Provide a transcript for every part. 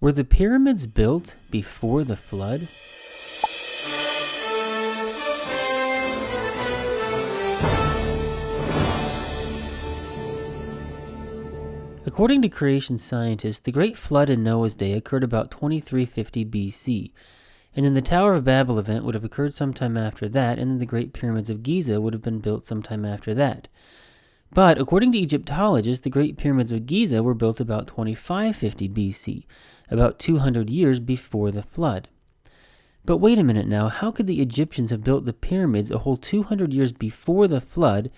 Were the pyramids built before the flood? According to creation scientists, the Great Flood in Noah's day occurred about 2350 BC, and then the Tower of Babel event would have occurred sometime after that, and then the Great Pyramids of Giza would have been built sometime after that. But according to Egyptologists, the Great Pyramids of Giza were built about 2550 BC, about 200 years before the flood. But wait a minute now, how could the Egyptians have built the pyramids a whole 200 years before the flood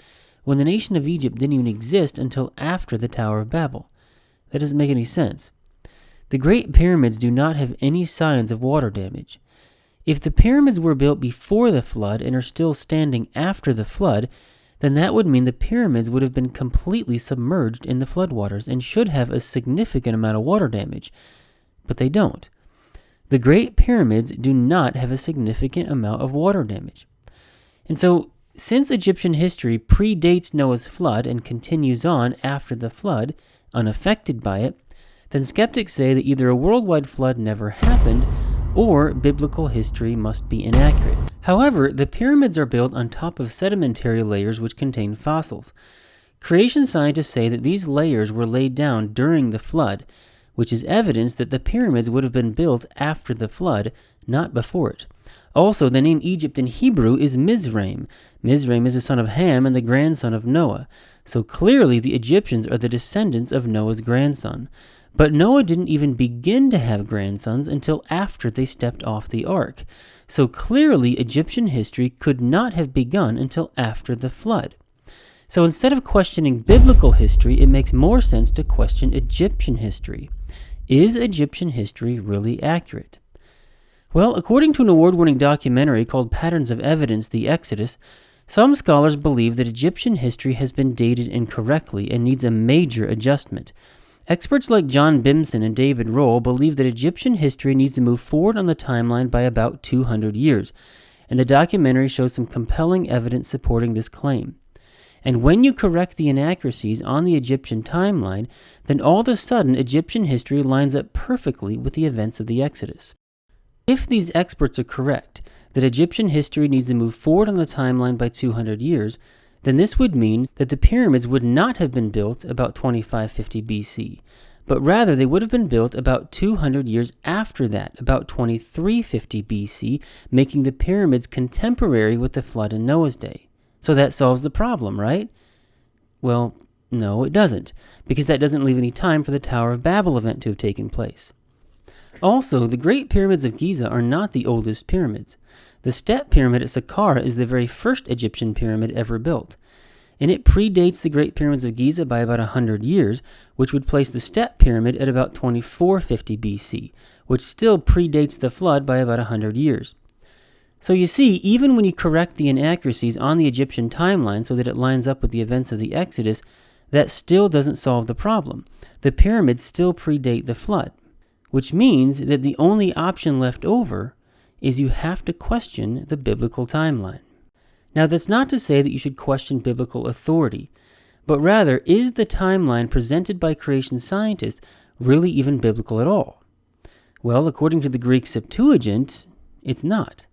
when the nation of Egypt didn't even exist until after the Tower of Babel? That doesn't make any sense. The Great Pyramids do not have any signs of water damage. If the pyramids were built before the flood and are still standing after the flood, then that would mean the pyramids would have been completely submerged in the floodwaters and should have a significant amount of water damage. But they don't. The Great Pyramids do not have a significant amount of water damage. And so, since Egyptian history predates Noah's flood and continues on after the flood, unaffected by it, then skeptics say that either a worldwide flood never happened or biblical history must be inaccurate. However, the pyramids are built on top of sedimentary layers which contain fossils. Creation scientists say that these layers were laid down during the flood, which is evidence that the pyramids would have been built after the flood, not before it. Also, the name Egypt in Hebrew is Mizraim. Mizraim is the son of Ham and the grandson of Noah. So clearly the Egyptians are the descendants of Noah's grandson. But Noah didn't even begin to have grandsons until after they stepped off the ark. So clearly Egyptian history could not have begun until after the flood. So instead of questioning biblical history, it makes more sense to question Egyptian history. Is Egyptian history really accurate? Well, according to an award-winning documentary called Patterns of Evidence, The Exodus, some scholars believe that Egyptian history has been dated incorrectly and needs a major adjustment. Experts like John Bimson and David Rohl believe that Egyptian history needs to move forward on the timeline by about 200 years, and the documentary shows some compelling evidence supporting this claim. And when you correct the inaccuracies on the Egyptian timeline, then all of a sudden Egyptian history lines up perfectly with the events of the Exodus. If these experts are correct, that Egyptian history needs to move forward on the timeline by 200 years, then this would mean that the pyramids would not have been built about 2550 BC, but rather they would have been built about 200 years after that, about 2350 BC, making the pyramids contemporary with the flood in Noah's day. So that solves the problem, right? Well, no, it doesn't, because that doesn't leave any time for the Tower of Babel event to have taken place. Also, the Great Pyramids of Giza are not the oldest pyramids. The Step Pyramid at Saqqara is the very first Egyptian pyramid ever built, and it predates the Great Pyramids of Giza by about 100 years, which would place the Step Pyramid at about 2450 BC, which still predates the flood by about 100 years. So you see, even when you correct the inaccuracies on the Egyptian timeline so that it lines up with the events of the Exodus, that still doesn't solve the problem. The pyramids still predate the flood, which means that the only option left over is you have to question the biblical timeline. Now, that's not to say that you should question biblical authority, but rather, is the timeline presented by creation scientists really even biblical at all? Well, according to the Greek Septuagint, it's not.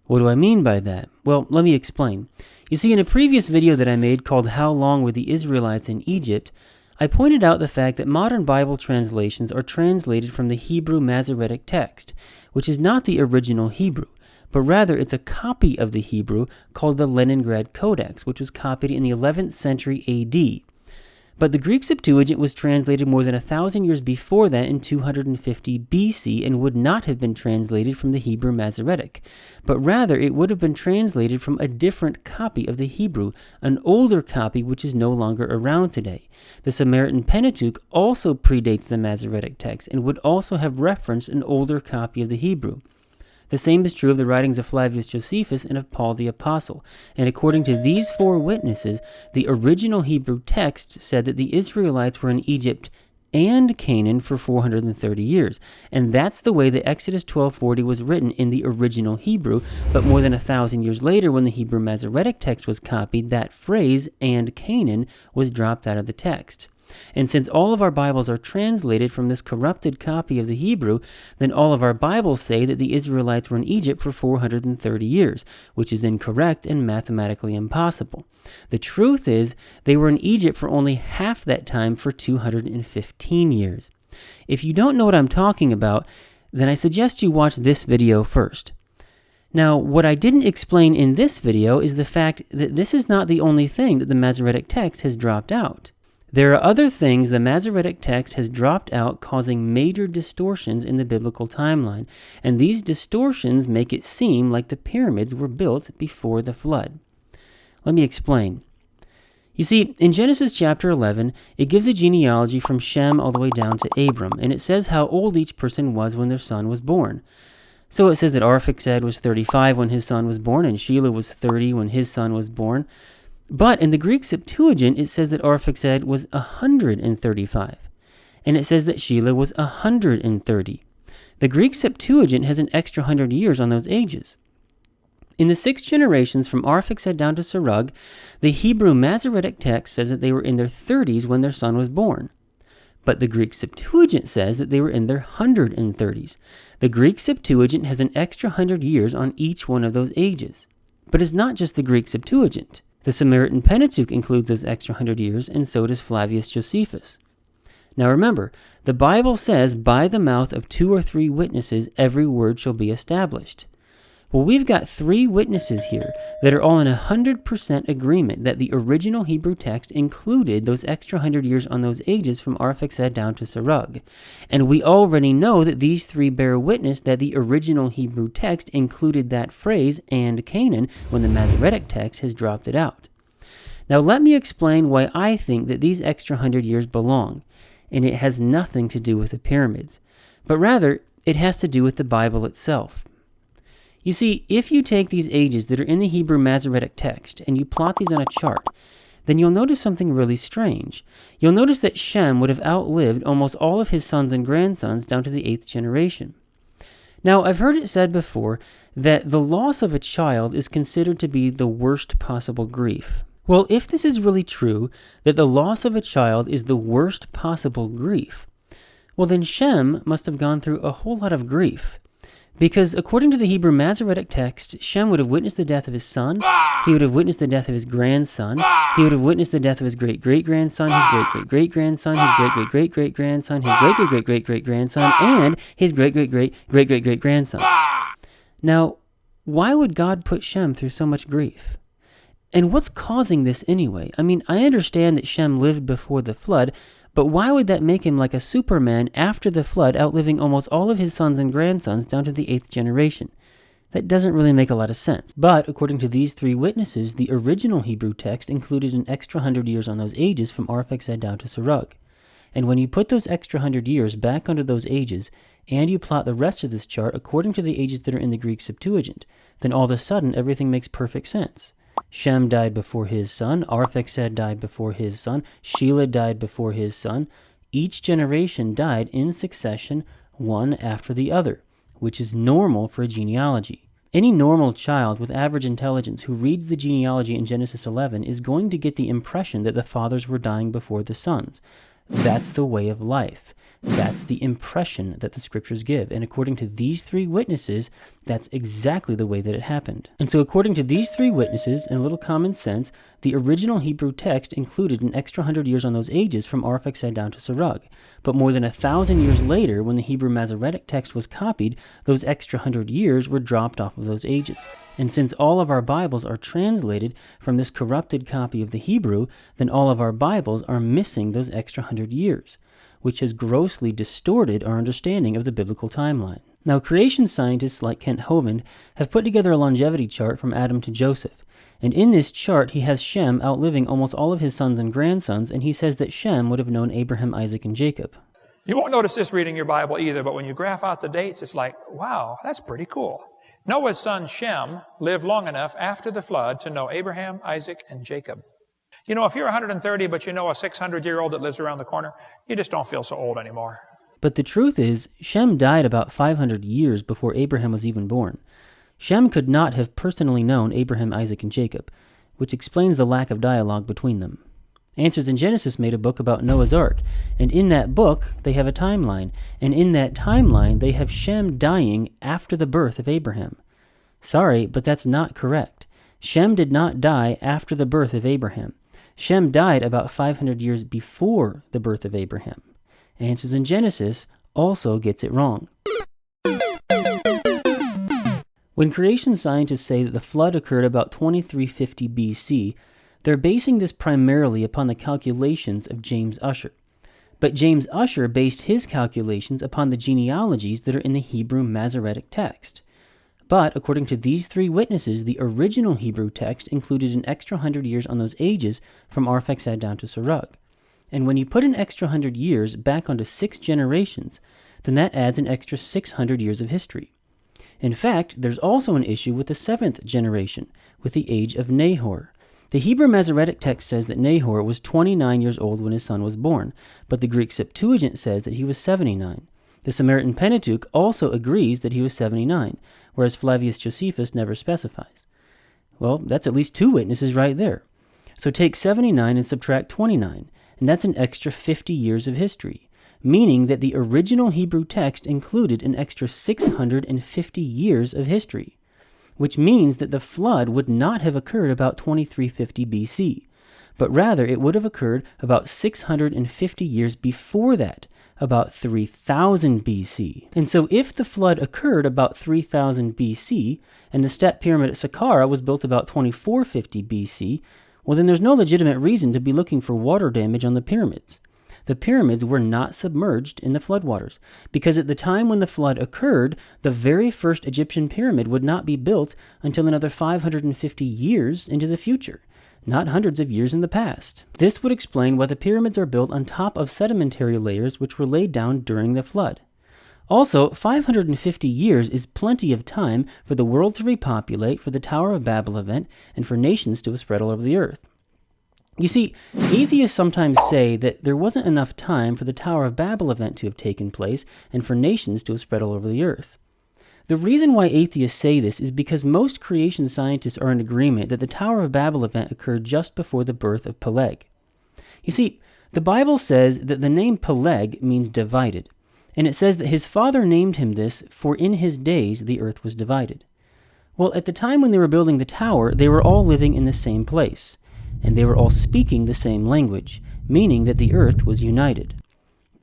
What do I mean by that? Well, let me explain. You see, in a previous video that I made called How Long Were the Israelites in Egypt, I pointed out the fact that modern Bible translations are translated from the Hebrew Masoretic text, which is not the original Hebrew, but rather it's a copy of the Hebrew called the Leningrad Codex, which was copied in the 11th century AD. But the Greek Septuagint was translated more than 1,000 years before that in 250 BC and would not have been translated from the Hebrew Masoretic, but rather it would have been translated from a different copy of the Hebrew, an older copy which is no longer around today. The Samaritan Pentateuch also predates the Masoretic text and would also have referenced an older copy of the Hebrew. The same is true of the writings of Flavius Josephus and of Paul the Apostle. And according to these four witnesses, the original Hebrew text said that the Israelites were in Egypt and Canaan for 430 years. And that's the way the Exodus 12:40 was written in the original Hebrew, but more than 1,000 years later, when the Hebrew Masoretic text was copied, that phrase, and Canaan, was dropped out of the text. And since all of our Bibles are translated from this corrupted copy of the Hebrew, then all of our Bibles say that the Israelites were in Egypt for 430 years, which is incorrect and mathematically impossible. The truth is, they were in Egypt for only half that time for 215 years. If you don't know what I'm talking about, then I suggest you watch this video first. Now, what I didn't explain in this video is the fact that this is not the only thing that the Masoretic text has dropped out. There are other things the Masoretic text has dropped out, causing major distortions in the biblical timeline, and these distortions make it seem like the pyramids were built before the flood. Let me explain. You see, in Genesis chapter 11, it gives a genealogy from Shem all the way down to Abram, and it says how old each person was when their son was born. So it says that Arphaxad was 35 when his son was born, and Shelah was 30 when his son was born. But in the Greek Septuagint, it says that Arphaxad was 135, and it says that Shelah was 130. The Greek Septuagint has an extra 100 years on those ages. In the 6 generations from Arphaxad down to Serug, the Hebrew Masoretic text says that they were in their 30s when their son was born. But the Greek Septuagint says that they were in their 130s. The Greek Septuagint has an extra 100 years on each one of those ages. But it's not just the Greek Septuagint. The Samaritan Pentateuch includes those extra 100 years, and so does Flavius Josephus. Now remember, the Bible says, by the mouth of 2 or 3 witnesses, every word shall be established. Well, we've got 3 witnesses here that are all in 100% agreement that the original Hebrew text included those extra 100 years on those ages from Arphaxad down to Serug. And we already know that these 3 bear witness that the original Hebrew text included that phrase, and Canaan, when the Masoretic text has dropped it out. Now let me explain why I think that these extra 100 years belong, and it has nothing to do with the pyramids, but rather it has to do with the Bible itself. You see, if you take these ages that are in the Hebrew Masoretic text and you plot these on a chart, then you'll notice something really strange. You'll notice that Shem would have outlived almost all of his sons and grandsons down to the 8th generation. Now, I've heard it said before that the loss of a child is considered to be the worst possible grief. Well, if this is really true, that the loss of a child is the worst possible grief, well then Shem must have gone through a whole lot of grief. Because according to the Hebrew Masoretic text, Shem would have witnessed the death of his son, he would have witnessed the death of his grandson, he would have witnessed the death of his great-great-grandson, his great-great-great-grandson, his great-great-great-great-grandson, his great-great-great-great-grandson, and his great-great-great-great-great-grandson. Now, why would God put Shem through so much grief? And what's causing this anyway? I mean, I understand that Shem lived before the flood, but why would that make him like a Superman after the flood, outliving almost all of his sons and grandsons down to the 8th generation? That doesn't really make a lot of sense. But according to these 3 witnesses, the original Hebrew text included an extra 100 years on those ages from Arphaxad down to Serug. And when you put those extra 100 years back under those ages, and you plot the rest of this chart according to the ages that are in the Greek Septuagint, then all of a sudden everything makes perfect sense. Shem died before his son, Arphaxad died before his son, Shelah died before his son. Each generation died in succession, one after the other, which is normal for a genealogy. Any normal child with average intelligence who reads the genealogy in Genesis 11 is going to get the impression that the fathers were dying before the sons. That's the way of life. That's the impression that the scriptures give. And according to these 3 witnesses, that's exactly the way that it happened. And so according to these 3 witnesses, and a little common sense, the original Hebrew text included an extra 100 years on those ages from Arphaxad down to Serug. But more than 1,000 years later, when the Hebrew Masoretic text was copied, those extra 100 years were dropped off of those ages. And since all of our Bibles are translated from this corrupted copy of the Hebrew, then all of our Bibles are missing those extra 100 years, which has grossly distorted our understanding of the biblical timeline. Now, creation scientists like Kent Hovind have put together a longevity chart from Adam to Joseph. And in this chart, he has Shem outliving almost all of his sons and grandsons, and he says that Shem would have known Abraham, Isaac, and Jacob. You won't notice this reading your Bible either, but when you graph out the dates, it's like, wow, that's pretty cool. Noah's son Shem lived long enough after the flood to know Abraham, Isaac, and Jacob. You know, if you're 130, but you know a 600-year-old that lives around the corner, you just don't feel so old anymore. But the truth is, Shem died about 500 years before Abraham was even born. Shem could not have personally known Abraham, Isaac, and Jacob, which explains the lack of dialogue between them. Answers in Genesis made a book about Noah's Ark, and in that book they have a timeline, and in that timeline they have Shem dying after the birth of Abraham. Sorry, but that's not correct. Shem did not die after the birth of Abraham. Shem died about 500 years before the birth of Abraham. Answers in Genesis also gets it wrong. When creation scientists say that the flood occurred about 2350 BC, they're basing this primarily upon the calculations of James Ussher. But James Ussher based his calculations upon the genealogies that are in the Hebrew Masoretic text. But according to these three witnesses, the original Hebrew text included an extra 100 years on those ages from Arphaxad down to Serug. And when you put an extra 100 years back onto 6 generations, then that adds an extra 600 years of history. In fact, there's also an issue with the 7th generation, with the age of Nahor. The Hebrew Masoretic text says that Nahor was 29 years old when his son was born, but the Greek Septuagint says that he was 79. The Samaritan Pentateuch also agrees that he was 79, whereas Flavius Josephus never specifies. Well, that's at least 2 witnesses right there. So take 79 and subtract 29, and that's an extra 50 years of history, meaning that the original Hebrew text included an extra 650 years of history, which means that the flood would not have occurred about 2350 BC, but rather it would have occurred about 650 years before that, about 3000 BC. And so if the flood occurred about 3000 BC, and the step pyramid at Saqqara was built about 2450 BC, well then there's no legitimate reason to be looking for water damage on the pyramids. The pyramids were not submerged in the floodwaters, because at the time when the flood occurred, the very first Egyptian pyramid would not be built until another 550 years into the future, not hundreds of years in the past. This would explain why the pyramids are built on top of sedimentary layers which were laid down during the flood. Also, 550 years is plenty of time for the world to repopulate, for the Tower of Babel event, and for nations to have spread all over the earth. You see, atheists sometimes say that there wasn't enough time for the Tower of Babel event to have taken place and for nations to have spread all over the earth. The reason why atheists say this is because most creation scientists are in agreement that the Tower of Babel event occurred just before the birth of Peleg. You see, the Bible says that the name Peleg means divided, and it says that his father named him this, for in his days the earth was divided. Well, at the time when they were building the tower, they were all living in the same place, and they were all speaking the same language, meaning that the earth was united.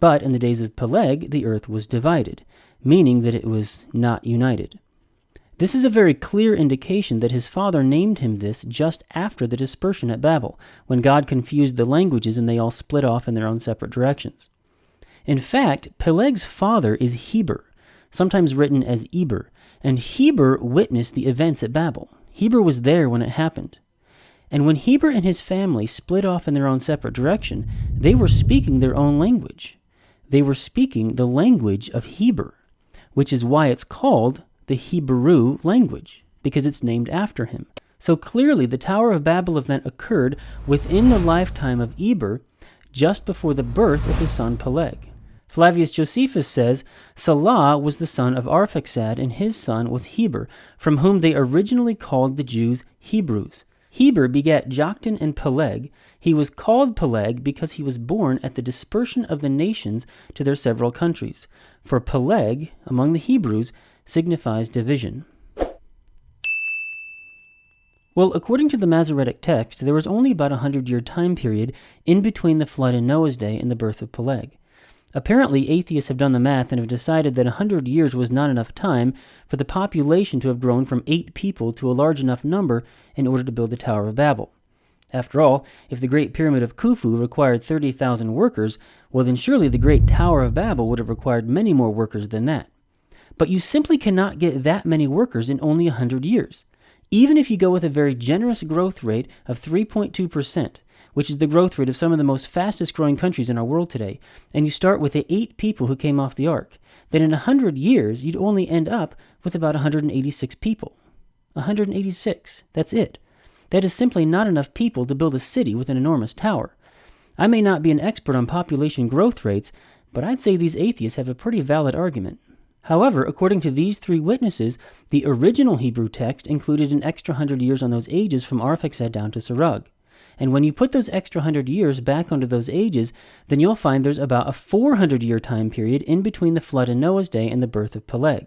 But in the days of Peleg, the earth was divided, meaning that it was not united. This is a very clear indication that his father named him this just after the dispersion at Babel, when God confused the languages and they all split off in their own separate directions. In fact, Peleg's father is Heber, sometimes written as Eber, and Heber witnessed the events at Babel. Heber was there when it happened. And when Heber and his family split off in their own separate direction, they were speaking their own language. They were speaking the language of Heber, which is why it's called the Hebrew language, because it's named after him. So clearly the Tower of Babel event occurred within the lifetime of Eber, just before the birth of his son Peleg. Flavius Josephus says, Salah was the son of Arphaxad, and his son was Heber, from whom they originally called the Jews Hebrews. Heber begat Joktan and Peleg. He was called Peleg because he was born at the dispersion of the nations to their several countries. For Peleg, among the Hebrews, signifies division. Well, according to the Masoretic text, there was only about a 100-year time period in between the flood in Noah's day and the birth of Peleg. Apparently, atheists have done the math and have decided that 100 years was not enough time for the population to have grown from 8 people to a large enough number in order to build the Tower of Babel. After all, if the Great Pyramid of Khufu required 30,000 workers, well then surely the Great Tower of Babel would have required many more workers than that. But you simply cannot get that many workers in only 100 years. Even if you go with a very generous growth rate of 3.2%, which is the growth rate of some of the most fastest growing countries in our world today, and you start with the 8 people who came off the ark, then in 100 years you'd only end up with about 186 people. 186, that's it. That is simply not enough people to build a city with an enormous tower. I may not be an expert on population growth rates, but I'd say these atheists have a pretty valid argument. However, according to these 3 witnesses, the original Hebrew text included an extra 100 years on those ages from Arphaxad down to Serug. And when you put those extra 100 years back onto those ages, then you'll find there's about a 400-year time period in between the flood in Noah's day and the birth of Peleg.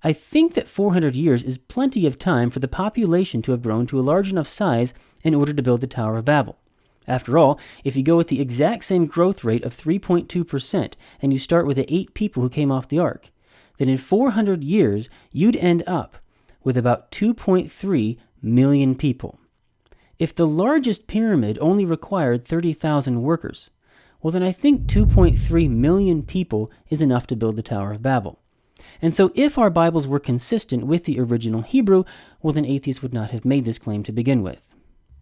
I think that 400 years is plenty of time for the population to have grown to a large enough size in order to build the Tower of Babel. After all, if you go with the exact same growth rate of 3.2% and you start with the 8 people who came off the ark, then in 400 years, you'd end up with about 2.3 million people. If the largest pyramid only required 30,000 workers, well then I think 2.3 million people is enough to build the Tower of Babel. And so if our Bibles were consistent with the original Hebrew, well then atheists would not have made this claim to begin with.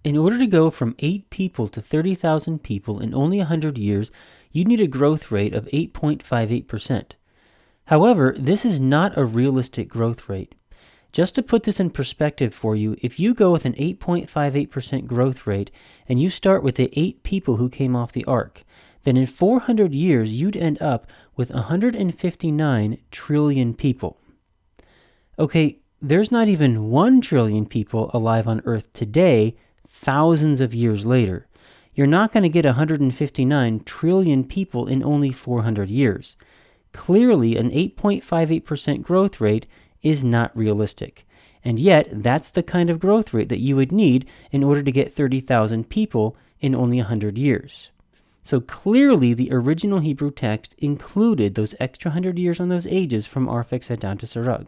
In order to go from 8 people to 30,000 people in only 100 years, you'd need a growth rate of 8.58%. However, this is not a realistic growth rate. Just to put this in perspective for you, if you go with an 8.58% growth rate and you start with the 8 people who came off the ark, then in 400 years you'd end up with 159 trillion people. Okay, there's not even 1 trillion people alive on Earth today, thousands of years later. You're not going to get 159 trillion people in only 400 years. Clearly, an 8.58% growth rate is not realistic. And yet, that's the kind of growth rate that you would need in order to get 30,000 people in only 100 years. So clearly, the original Hebrew text included those extra 100 years on those ages from Arphaxad down to Serug.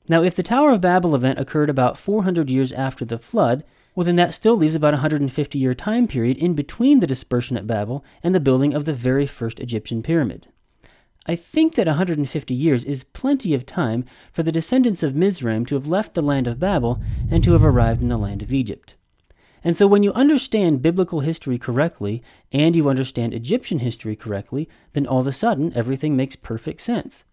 Now, if the Tower of Babel event occurred about 400 years after the flood, well then that still leaves about a 150-year time period in between the dispersion at Babel and the building of the very first Egyptian pyramid. I think that 150 years is plenty of time for the descendants of Mizraim to have left the land of Babel and to have arrived in the land of Egypt. And so when you understand biblical history correctly and you understand Egyptian history correctly, then all of a sudden everything makes perfect sense.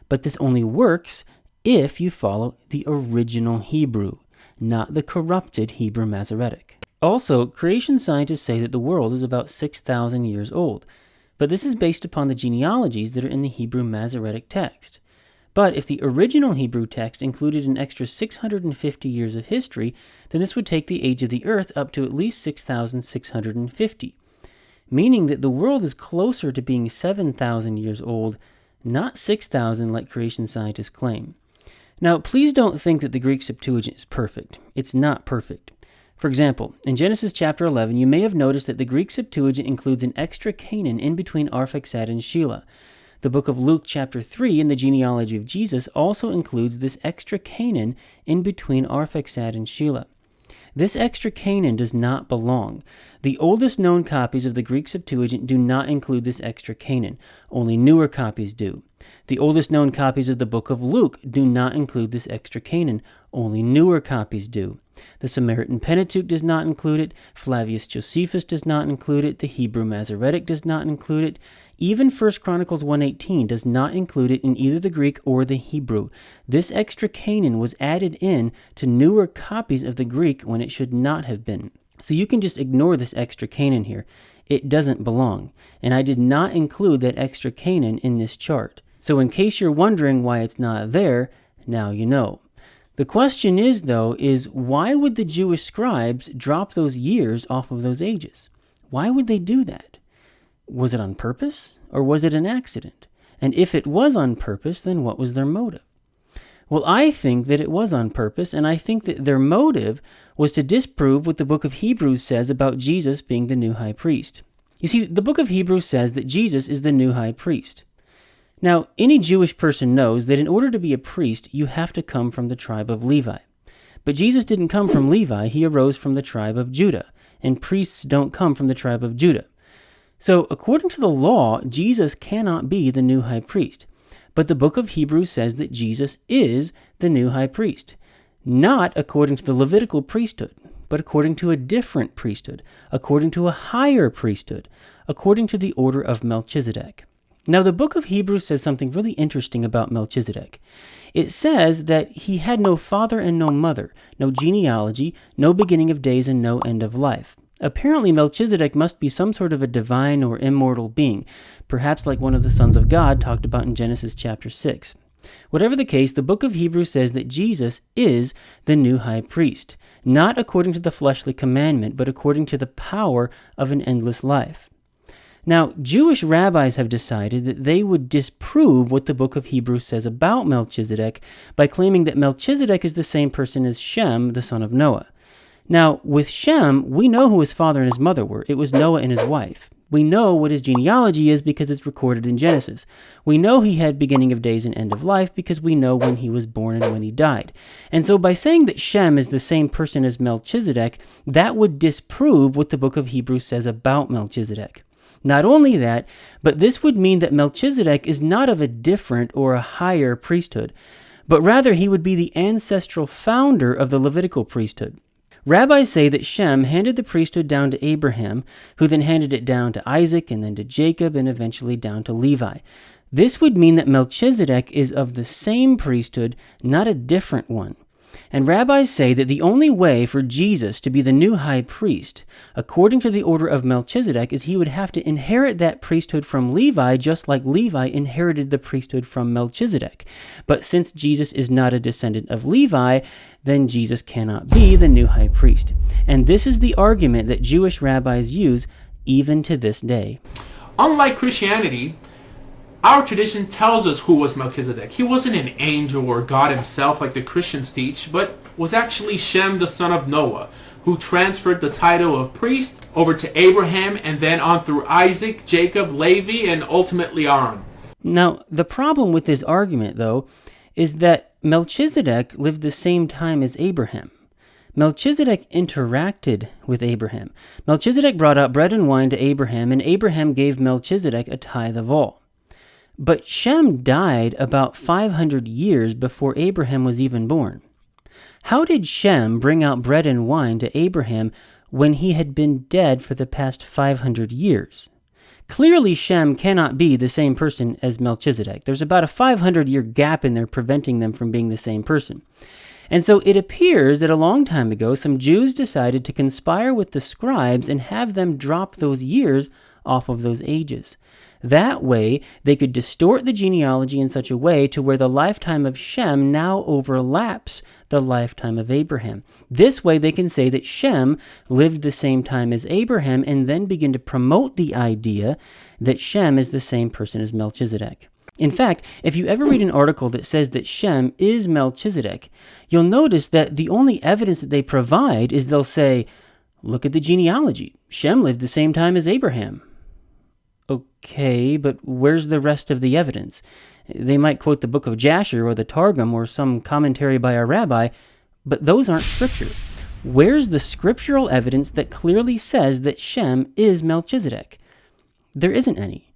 But this only works if you follow the original Hebrew, not the corrupted Hebrew Masoretic. Also, creation scientists say that the world is about 6,000 years old, but this is based upon the genealogies that are in the Hebrew Masoretic text. But if the original Hebrew text included an extra 650 years of history, then this would take the age of the earth up to at least 6,650, meaning that the world is closer to being 7,000 years old, not 6,000 like creation scientists claim. Now, please don't think that the Greek Septuagint is perfect. It's not perfect. For example, in Genesis chapter 11, you may have noticed that the Greek Septuagint includes an extra Canaan in between Arphaxad and Shelah. The book of Luke chapter 3 in the genealogy of Jesus also includes this extra Canaan in between Arphaxad and Shelah. This extra Canaan does not belong. The oldest known copies of the Greek Septuagint do not include this extra Canaan. Only newer copies do. The oldest known copies of the book of Luke do not include this extra Canaan. Only newer copies do. The Samaritan Pentateuch does not include it. Flavius Josephus does not include it. The Hebrew Masoretic does not include it. Even 1 Chronicles 1:18 does not include it in either the Greek or the Hebrew. This extra Canaan was added in to newer copies of the Greek when it should not have been. So you can just ignore this extra Canaan here. It doesn't belong. And I did not include that extra Canaan in this chart. So in case you're wondering why it's not there, now you know. The question is, though, why would the Jewish scribes drop those years off of those ages? Why would they do that? Was it on purpose, or was it an accident? And if it was on purpose, then what was their motive? Well, I think that it was on purpose, and I think that their motive was to disprove what the book of Hebrews says about Jesus being the new high priest. You see, the book of Hebrews says that Jesus is the new high priest. Now, any Jewish person knows that in order to be a priest, you have to come from the tribe of Levi. But Jesus didn't come from Levi, he arose from the tribe of Judah, and priests don't come from the tribe of Judah. So, according to the law, Jesus cannot be the new high priest. But the book of Hebrews says that Jesus is the new high priest. Not according to the Levitical priesthood, but according to a different priesthood, according to a higher priesthood, according to the order of Melchizedek. Now, the book of Hebrews says something really interesting about Melchizedek. It says that he had no father and no mother, no genealogy, no beginning of days, and no end of life. Apparently, Melchizedek must be some sort of a divine or immortal being, perhaps like one of the sons of God talked about in Genesis chapter 6. Whatever the case, the book of Hebrews says that Jesus is the new high priest, not according to the fleshly commandment, but according to the power of an endless life. Now, Jewish rabbis have decided that they would disprove what the book of Hebrews says about Melchizedek by claiming that Melchizedek is the same person as Shem, the son of Noah. Now, with Shem, we know who his father and his mother were. It was Noah and his wife. We know what his genealogy is because it's recorded in Genesis. We know he had beginning of days and end of life because we know when he was born and when he died. And so by saying that Shem is the same person as Melchizedek, that would disprove what the book of Hebrews says about Melchizedek. Not only that, but this would mean that Melchizedek is not of a different or a higher priesthood, but rather he would be the ancestral founder of the Levitical priesthood. Rabbis say that Shem handed the priesthood down to Abraham, who then handed it down to Isaac and then to Jacob and eventually down to Levi. This would mean that Melchizedek is of the same priesthood, not a different one. And rabbis say that the only way for Jesus to be the new high priest, according to the order of Melchizedek, is he would have to inherit that priesthood from Levi, just like Levi inherited the priesthood from Melchizedek. But since Jesus is not a descendant of Levi, then Jesus cannot be the new high priest. And this is the argument that Jewish rabbis use even to this day. Unlike Christianity, our tradition tells us who was Melchizedek. He wasn't an angel or God himself like the Christians teach, but was actually Shem, the son of Noah, who transferred the title of priest over to Abraham and then on through Isaac, Jacob, Levi, and ultimately Aaron. Now, the problem with this argument, though, is that Melchizedek lived the same time as Abraham. Melchizedek interacted with Abraham. Melchizedek brought out bread and wine to Abraham, and Abraham gave Melchizedek a tithe of all. But Shem died about 500 years before Abraham was even born. How did Shem bring out bread and wine to Abraham when he had been dead for the past 500 years? Clearly, Shem cannot be the same person as Melchizedek. There's about a 500-year gap in there preventing them from being the same person. And so it appears that a long time ago, some Jews decided to conspire with the scribes and have them drop those years off of those ages. That way, they could distort the genealogy in such a way to where the lifetime of Shem now overlaps the lifetime of Abraham. This way, they can say that Shem lived the same time as Abraham and then begin to promote the idea that Shem is the same person as Melchizedek. In fact, if you ever read an article that says that Shem is Melchizedek, you'll notice that the only evidence that they provide is they'll say, look at the genealogy. Shem lived the same time as Abraham. Okay, but where's the rest of the evidence? They might quote the book of Jasher or the Targum or some commentary by a rabbi, but those aren't scripture. Where's the scriptural evidence that clearly says that Shem is Melchizedek? There isn't any.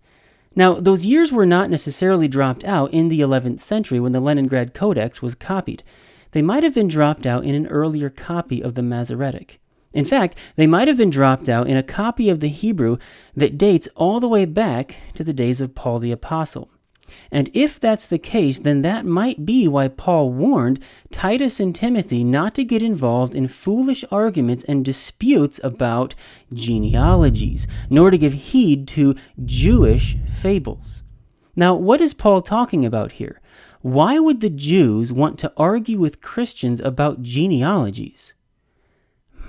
Now, those years were not necessarily dropped out in the 11th century when the Leningrad Codex was copied. They might have been dropped out in an earlier copy of the Masoretic. In fact, they might have been dropped out in a copy of the Hebrew that dates all the way back to the days of Paul the Apostle. And if that's the case, then that might be why Paul warned Titus and Timothy not to get involved in foolish arguments and disputes about genealogies, nor to give heed to Jewish fables. Now, what is Paul talking about here? Why would the Jews want to argue with Christians about genealogies?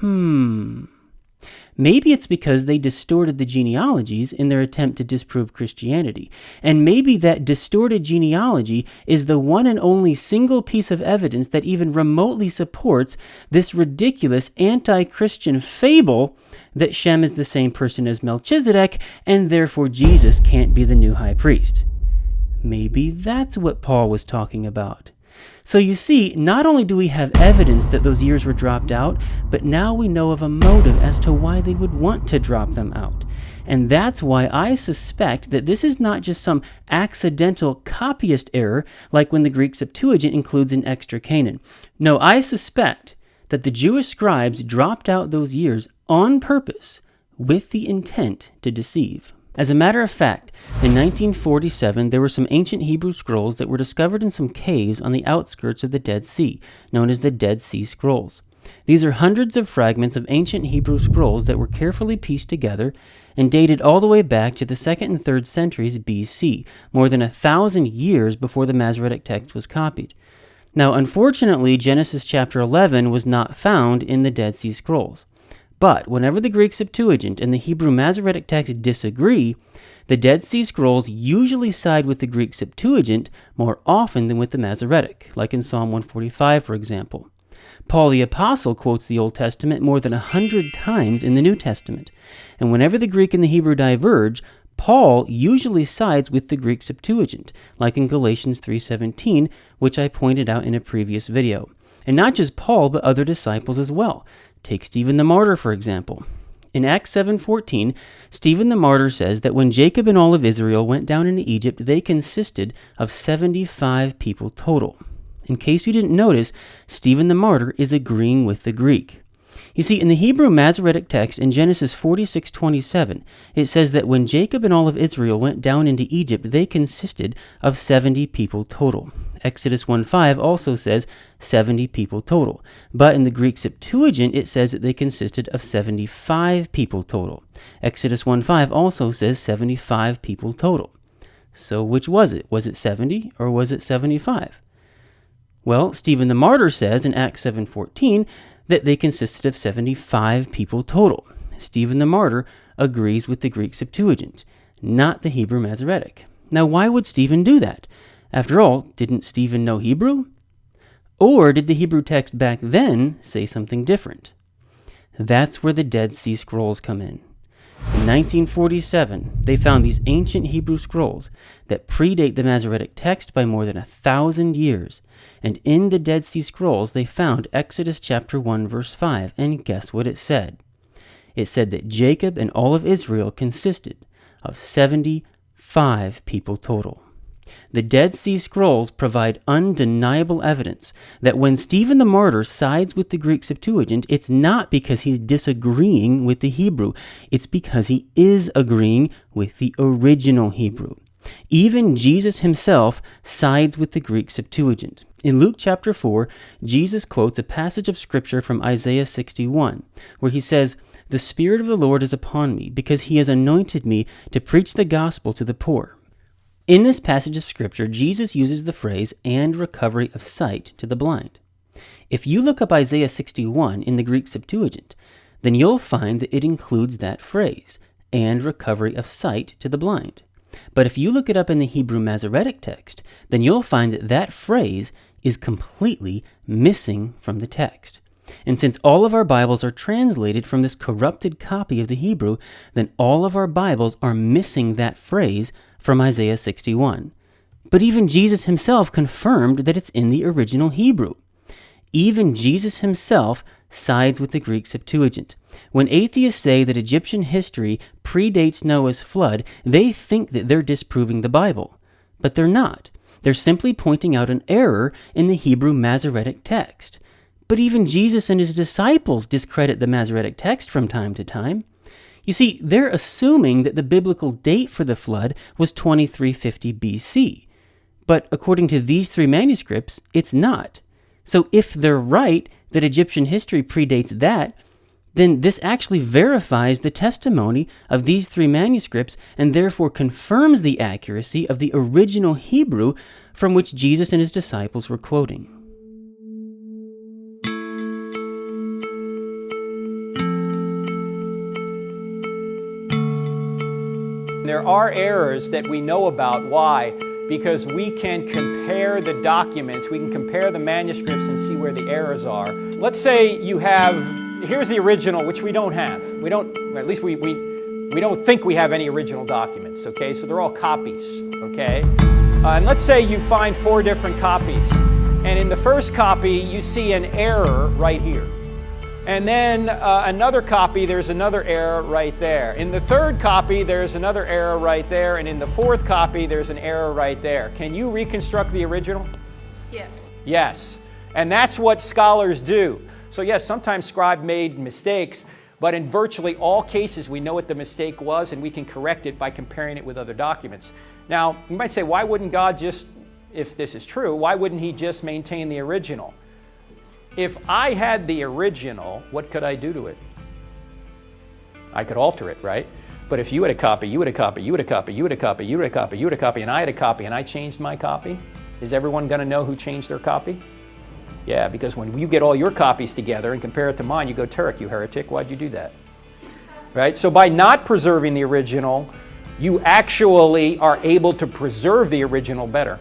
Maybe it's because they distorted the genealogies in their attempt to disprove Christianity. And maybe that distorted genealogy is the one and only single piece of evidence that even remotely supports this ridiculous anti-Christian fable that Shem is the same person as Melchizedek, and therefore Jesus can't be the new high priest. Maybe that's what Paul was talking about. So you see, not only do we have evidence that those years were dropped out, but now we know of a motive as to why they would want to drop them out. And that's why I suspect that this is not just some accidental copyist error, like when the Greek Septuagint includes an extra Canaan. No, I suspect that the Jewish scribes dropped out those years on purpose with the intent to deceive. As a matter of fact, in 1947, there were some ancient Hebrew scrolls that were discovered in some caves on the outskirts of the Dead Sea, known as the Dead Sea Scrolls. These are hundreds of fragments of ancient Hebrew scrolls that were carefully pieced together and dated all the way back to the 2nd and 3rd centuries BC, more than 1,000 years before the Masoretic text was copied. Now, unfortunately, Genesis chapter 11 was not found in the Dead Sea Scrolls. But whenever the Greek Septuagint and the Hebrew Masoretic text disagree, the Dead Sea Scrolls usually side with the Greek Septuagint more often than with the Masoretic, like in Psalm 145, for example. Paul the Apostle quotes the Old Testament more than 100 times in the New Testament, and whenever the Greek and the Hebrew diverge, Paul usually sides with the Greek Septuagint, like in Galatians 3:17, which I pointed out in a previous video. And not just Paul, but other disciples as well. Take Stephen the Martyr, for example. In Acts 7:14, Stephen the Martyr says that when Jacob and all of Israel went down into Egypt, they consisted of 75 people total. In case you didn't notice, Stephen the Martyr is agreeing with the Greek. You see, in the Hebrew Masoretic text in Genesis 46:27, it says that when Jacob and all of Israel went down into Egypt, they consisted of 70 people total. Exodus 1:5 also says 70 people total. But in the Greek Septuagint, it says that they consisted of 75 people total. Exodus 1:5 also says 75 people total. So which was it? Was it 70 or was it 75? Well, Stephen the Martyr says in Acts 7:14 that they consisted of 75 people total. Stephen the Martyr agrees with the Greek Septuagint, not the Hebrew Masoretic. Now, why would Stephen do that? After all, didn't Stephen know Hebrew? Or did the Hebrew text back then say something different? That's where the Dead Sea Scrolls come in. In 1947, they found these ancient Hebrew scrolls that predate the Masoretic text by more than 1,000 years. And in the Dead Sea Scrolls, they found Exodus chapter 1, verse 5. And guess what it said? It said that Jacob and all of Israel consisted of 75 people total. The Dead Sea Scrolls provide undeniable evidence that when Stephen the Martyr sides with the Greek Septuagint, it's not because he's disagreeing with the Hebrew. It's because he is agreeing with the original Hebrew. Even Jesus himself sides with the Greek Septuagint. In Luke chapter 4, Jesus quotes a passage of Scripture from Isaiah 61, where he says, "The Spirit of the Lord is upon me, because he has anointed me to preach the gospel to the poor." In this passage of Scripture, Jesus uses the phrase, "and recovery of sight to the blind." If you look up Isaiah 61 in the Greek Septuagint, then you'll find that it includes that phrase, "and recovery of sight to the blind." But if you look it up in the Hebrew Masoretic text, then you'll find that that phrase is completely missing from the text. And since all of our Bibles are translated from this corrupted copy of the Hebrew, then all of our Bibles are missing that phrase from Isaiah 61. But even Jesus himself confirmed that it's in the original Hebrew. Even Jesus himself sides with the Greek Septuagint. When atheists say that Egyptian history predates Noah's flood, they think that they're disproving the Bible. But they're not. They're simply pointing out an error in the Hebrew Masoretic text. But even Jesus and his disciples discredit the Masoretic text from time to time. You see, they're assuming that the biblical date for the flood was 2350 BC. But according to these three manuscripts, it's not. So if they're right that Egyptian history predates that, then this actually verifies the testimony of these three manuscripts and therefore confirms the accuracy of the original Hebrew from which Jesus and his disciples were quoting. There are errors that we know about. Why? Because we can compare the documents, we can compare the manuscripts and see where the errors are. Let's say you have, here's the original, which we don't have. We don't, at least we don't think we have any original documents, okay? So they're all copies, okay? And let's say you find 4 different copies. And in the first copy, you see an error right here. And then another copy, there's another error right there. In the third copy, there's another error right there. And in the fourth copy, there's an error right there. Can you reconstruct the original? Yes. Yes. And that's what scholars do. So yes, sometimes scribe made mistakes, but in virtually all cases, we know what the mistake was and we can correct it by comparing it with other documents. Now, you might say, why wouldn't God just, if this is true, why wouldn't he just maintain the original? If I had the original, what could I do to it? I could alter it, right? But if you had a copy, you had a copy, you had a copy, you had a copy, you had a copy, you had a copy, and I had a copy, and I changed my copy, is everyone going to know who changed their copy? Yeah, because when you get all your copies together and compare it to mine, you go, Turek, you heretic, why'd you do that? Right? So by not preserving the original, you actually are able to preserve the original better.